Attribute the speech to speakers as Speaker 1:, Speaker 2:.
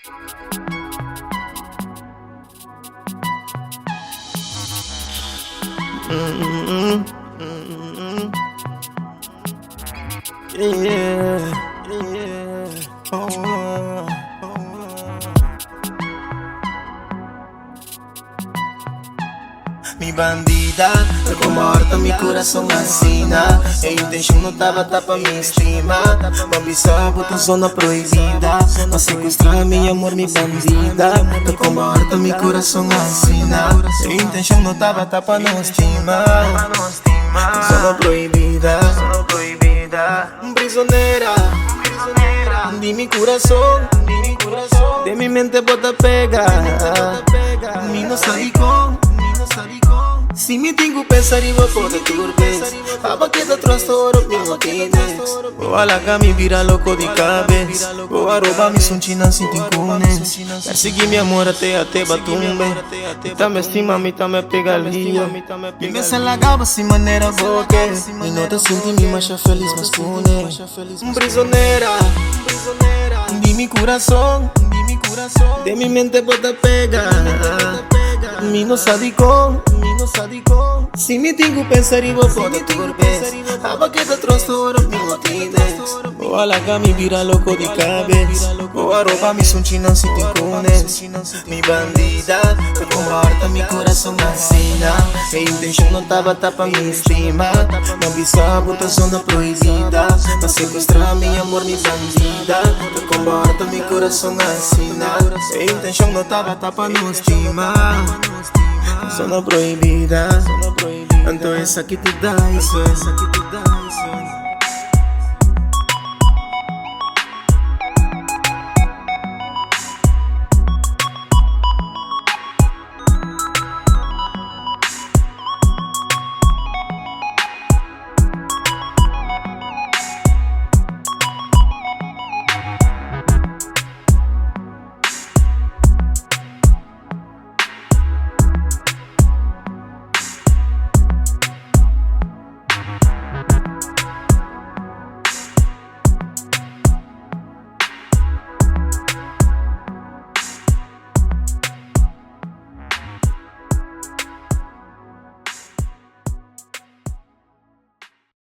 Speaker 1: Yeah, yeah. Oh. Mi bandida, como harta mi coração assina. A intenção não tava pra me estima. Bambi sabe tua zona proibida. Pra sequestrar meu amor, mi bandida. Como harta mi coração assina. A intenção não tava pra não estima. Zona proibida, prisioneira de mi coração, de mi mente bota pega. Mi no sabe como. Si me tengo pensar y voy por de turbes, aba que te trastorno mi motives. O a la cami vira loco de cabeza. O a roba mi son chinas sin tincones. Persegui mi amor até batumbe. Mita me estima, mita me pega el lío. Mi me se la gaba sin manera boque. Y no te sentí mi macha feliz más cune. Prisionera de mi corazón, de mi mente bota pega. Mi no sadico. Si me tengo pensar y vos por turbes, aba que te trastorno mi motives. O a la cami vira loco de cabeza. O a roba mi son chinas sin tincones. Mi bandida, como harta mi coração assina. A intenção não tava pra me estima. Não vi sabe tua zona proibida. Pra sequestrar meu amor, mi bandida. Como harta mi coração assina. A intenção não tava pra não estima. Zona proibida, então essa que te dá isso, essa que te dá isso.